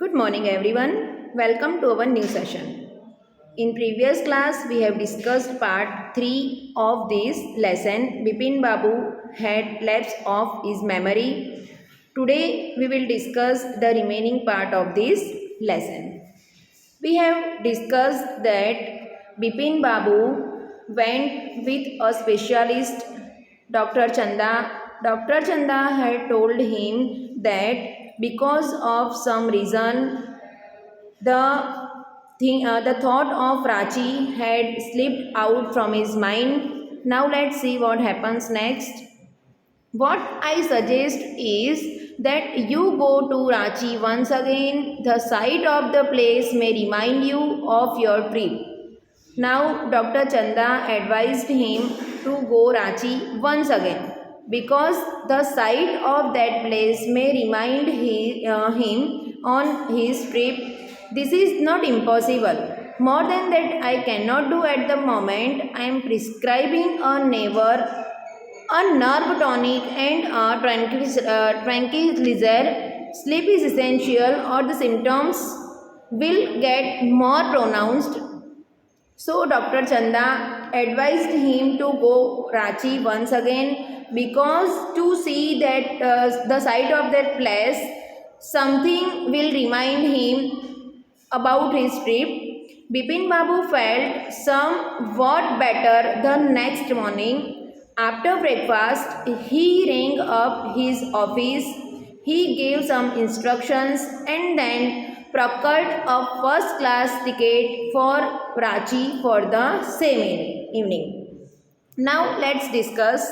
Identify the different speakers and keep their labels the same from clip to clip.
Speaker 1: Good morning, everyone. Welcome to our new session. In previous class, we have discussed part 3 of this lesson. Bipin Babu had lapse of his memory. Today, we will discuss the remaining part of this lesson. We have discussed that Bipin Babu went with a specialist, Dr. Chanda. Dr. Chanda had told him that because of some reason the thought of Rachi had slipped out from his mind. Now let's see what happens next. What I suggest is that you go to Ranchi once again. The sight of the place may remind you of your trip. Now Dr. Chanda advised him to go Ranchi once again because the sight of that place may remind him on his trip. This is not impossible. More than that, I cannot do at the moment. I am prescribing a nerve tonic and a tranquilizer. Sleep is essential or the symptoms will get more pronounced. So Dr. Chanda advised him to go Ranchi once again because to see that the site of that place, something will remind him about his trip. Bipin Babu felt somewhat better the next morning. After breakfast, he rang up his office. He gave some instructions and then procured a first class ticket for Ranchi for the same evening. Now let's discuss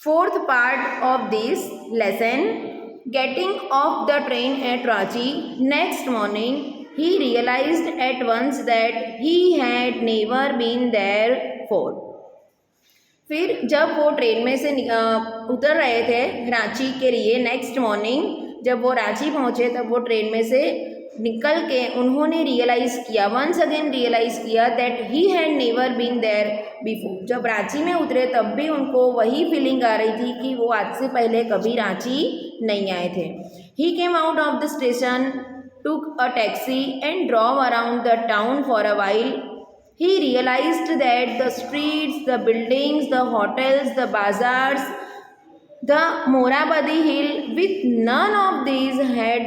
Speaker 1: fourth part of this lesson. Getting off the train at Ranchi next morning, he realized at once that he had never been there before. फिर जब वो train में से उतर रहे थे रांची के लिए नेक्स्ट मॉर्निंग, जब वो रांची पहुँचे तब वो ट्रेन में से निकल के उन्होंने रियलाइज़ किया, वंस अगेन रियलाइज़ किया that he had never been there before. जब रांची में उतरे तब भी उनको वही फीलिंग आ रही थी कि वो आज से पहले कभी रांची नहीं आए थे. He came out of the station, took a taxi and drove around the town for a while. He realized that the streets, the buildings, the hotels, the bazaars, the Morabadi hill, with none of these had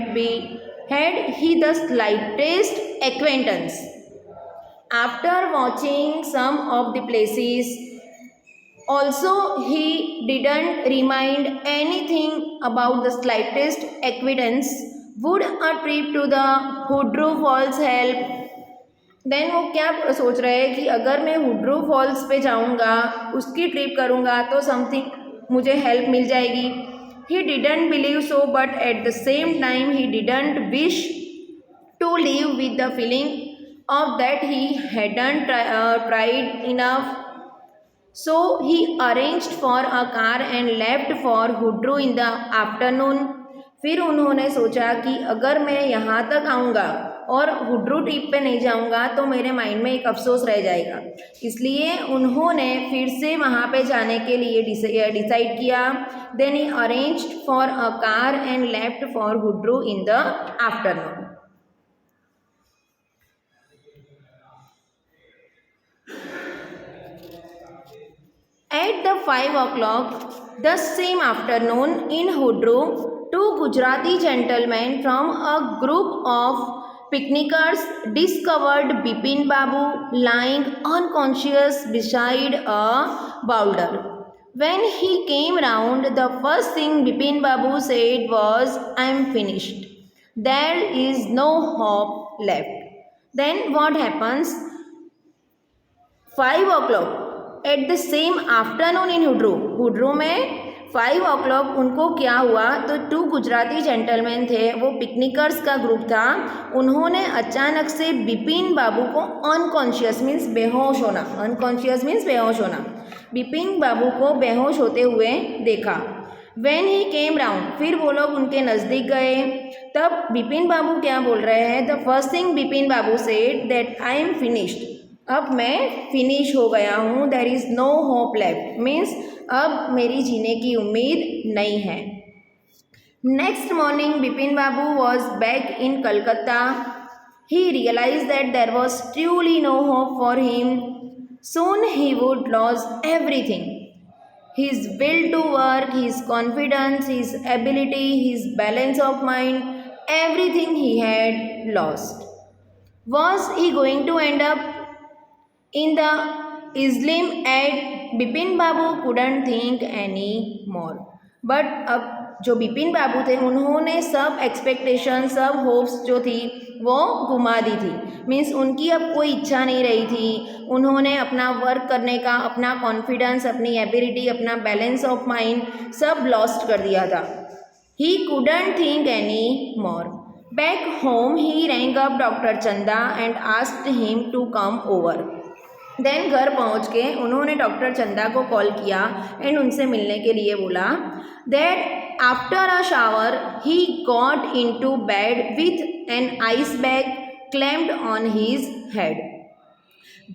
Speaker 1: he the slightest acquaintance. After watching some of the places, also he didn't remind anything about the slightest acquaintance. Would a trip to the Hudru Falls help? Then वो क्या सोच रहे हैं कि अगर मैं हुड्रू false पे जाऊंगा, उसकी ट्रिप करूंगा तो समथिंग मुझे हेल्प मिल जाएगी. He didn't believe so, but at the same time he didn't wish to live with the feeling of that he hadn't tried enough. So he arranged for a car and left for Hundru in the afternoon. फिर उन्होंने सोचा कि अगर मैं यहाँ तक आऊँगा और हुड्रू ट्रिप पे नहीं जाऊंगा तो मेरे माइंड में एक अफसोस रह जाएगा, इसलिए उन्होंने फिर से वहाँ पे जाने के लिए डिसाइड किया. Then he arranged for a car and left for Hundru in the afternoon. At the 5 o'clock the same afternoon in Hudru, two Gujarati gentlemen from a group of picnickers discovered Bipin Babu lying unconscious beside a boulder. When he came round, the first thing Bipin Babu said was, "I am finished. There is no hope left." Then what happens? 5 o'clock at the same afternoon in Hundru में 5 o'clock उनको क्या हुआ, तो to Gujarati gentleman थे, वो पिकनिकर्स का group था. उन्होंने अचानक से बिपिन बाबू को अनकॉन्शियस मीन्स बेहोश होना, अनकॉन्शियस मीन्स बेहोश होना, बिपिन बाबू को बेहोश होते हुए देखा. व्हेन ही केम राउंड, फिर वो लोग उनके नज़दीक गए. तब बिपिन बाबू क्या बोल रहे हैं, the first thing Bipin Babu said that I am finished, अब मैं फिनिश हो गया हूँ. There is no hope left means अब मेरी जीने की उम्मीद नहीं है. Next morning, Bipin Babu was back in Calcutta. He realized that there was truly no hope for him. Soon he would lose everything. His will to work, his confidence, his ability, his balance of mind, everything he had lost. Was he going to end up in the Islam at Bipin Babu couldn't think any more. But अब जो बिपिन बाबू थे उन्होंने सब expectation सब hopes जो थी वो घुमा दी थी. मीन्स उनकी अब कोई इच्छा नहीं रही थी. उन्होंने अपना वर्क करने का, अपना कॉन्फिडेंस, अपनी एबिलिटी, अपना बैलेंस ऑफ माइंड सब लॉस्ट कर दिया था. ही couldn't think any more. Back home, he rang up Dr. Chanda and asked him to come over. Then घर पहुंच के उन्होंने डॉक्टर चंदा को कॉल किया एंड उनसे मिलने के लिए बोला. That after a shower he got into bed with an ice bag clamped on his head.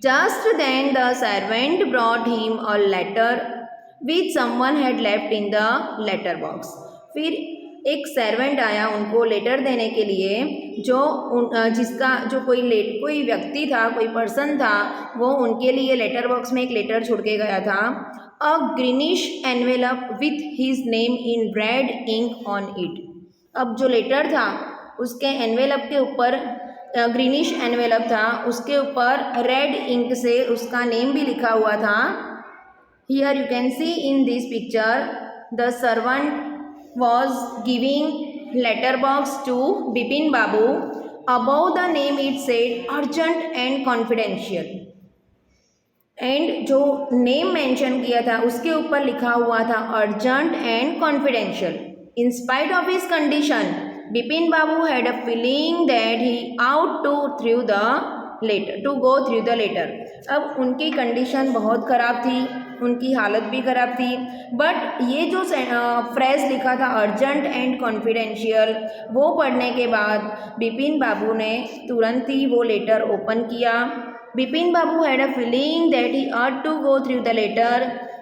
Speaker 1: Just then the servant brought him a letter which someone had left in the letter box. फिर एक servant आया उनको letter देने के लिए, जो जिसका जो कोई व्यक्ति था, कोई पर्सन था, वो उनके लिए लेटर बॉक्स में एक लेटर छोड़ के गया था. A greenish envelope with his name in red ink on it. अब जो लेटर था उसके एनवेलप के ऊपर ग्रीनिश एनवेलप था, उसके ऊपर रेड इंक से उसका नेम भी लिखा हुआ था. Here you can see in this picture the servant was giving letter box to Bipin Babu. Above the name it said urgent and confidential. And जो नेम मेंशन किया था उसके ऊपर लिखा हुआ था urgent and confidential. In spite of his condition, Bipin Babu had a feeling that he ought to through the letter to go through the letter. अब उनकी कंडीशन बहुत ख़राब थी, उनकी हालत भी ख़राब थी. बट ये जो फ्रेज लिखा था अर्जेंट एंड कॉन्फिडेंशियल, वो पढ़ने के बाद बिपिन बाबू ने तुरंत ही वो लेटर ओपन किया. Bipin Babu had a feeling that he ought to go through the letter.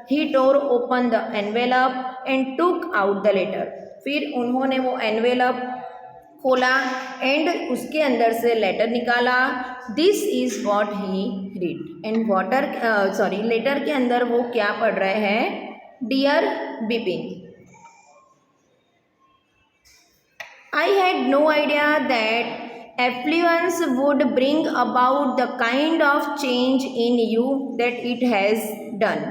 Speaker 1: He tore open the envelope and took out the letter. फिर उन्होंने वो एनवेलप खोला एंड उसके अंदर से लेटर निकाला. This is what he read and letter के अंदर वो क्या पढ़ रहे हैं. Dear Bipin, I had no idea that affluence would bring about the kind of change in you that it has done.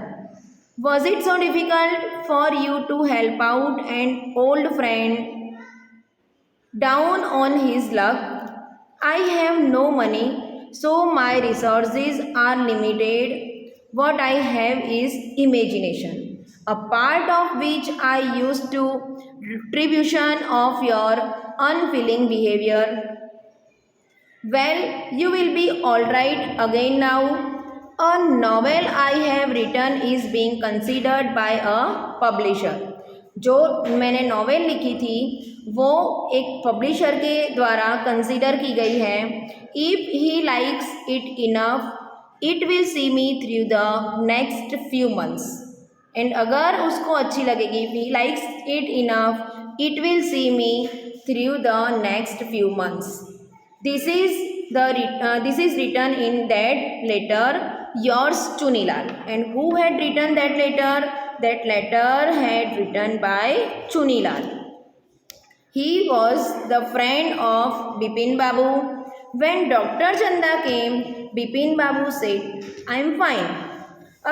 Speaker 1: Was it so difficult for you to help out an old friend down on his luck? I have no money, so my resources are limited. What I have is imagination, a part of which I used to retribution of your unfeeling behavior. Well, you will be all right again now. A novel I have written is being considered by a publisher. जो मैंने novel लिखी थी वो एक publisher के द्वारा consider की गई है. If he likes it enough it will see me through the next few months. And अगर उसको अच्छी लगेगी, if he likes it enough it will see me through the next few months. This is written in that letter, yours Chunilal. And who had written that letter? That letter had written by Chunilal. He was the friend of Bipin Babu. When Dr. Chanda came, Bipin Babu said, I am fine.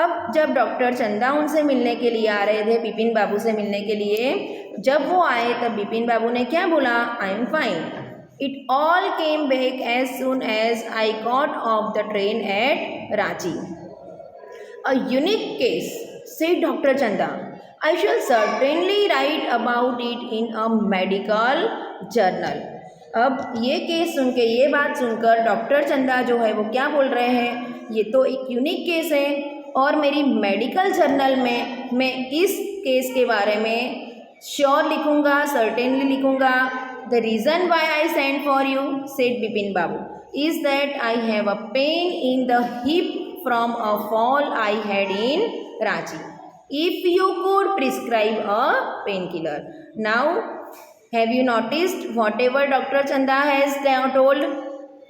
Speaker 1: अब जब doctor चंदा उनसे मिलने के लिए आ रहे थे, बिपिन बाबू से मिलने के लिए जब वो आए तब बिपिन बाबू ने क्या बोला? I am fine. It all came back as soon as I got off the train at Ranchi. A unique case, said Dr. Chanda. I shall certainly write about it in a medical journal. अब ये case सुन के, ये बात सुनकर doctor चंदा जो है वो क्या बोल रहे हैं? ये तो एक यूनिक केस है और मेरी मेडिकल जर्नल में मैं इस केस के बारे में श्योर लिखूँगा, सर्टेनली लिखूँगा. The reason why I sent for you, said Bipin Babu, is that I have a pain in the hip from a fall I had in Ranchi. If you could prescribe a painkiller. Now, Have you noticed whatever Dr. Chanda has told?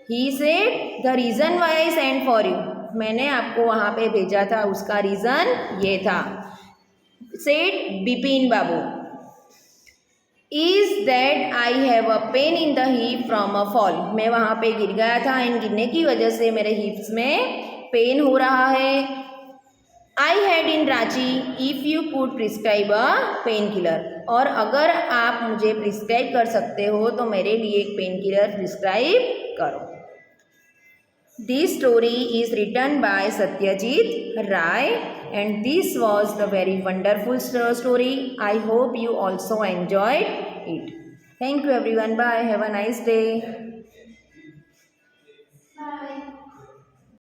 Speaker 1: He said the reason why I sent for you. मैंने आपको वहाँ पे भेजा था, उसका reason ये था. Said Bipin Babu. Is that I have a pain in the hip from a fall. मैं वहाँ पे गिर गया था एंड गिरने की वजह से मेरे हिप्स में पेन हो रहा है. I had in Ranchi if you could prescribe a painkiller. और अगर आप मुझे प्रिस्क्राइब कर सकते हो तो मेरे लिए एक पेन किलर प्रिस्क्राइब करो. This story is written by Satyajit Ray and this was the very wonderful story. I hope you also enjoyed it. Thank you everyone. Bye. Have a nice day.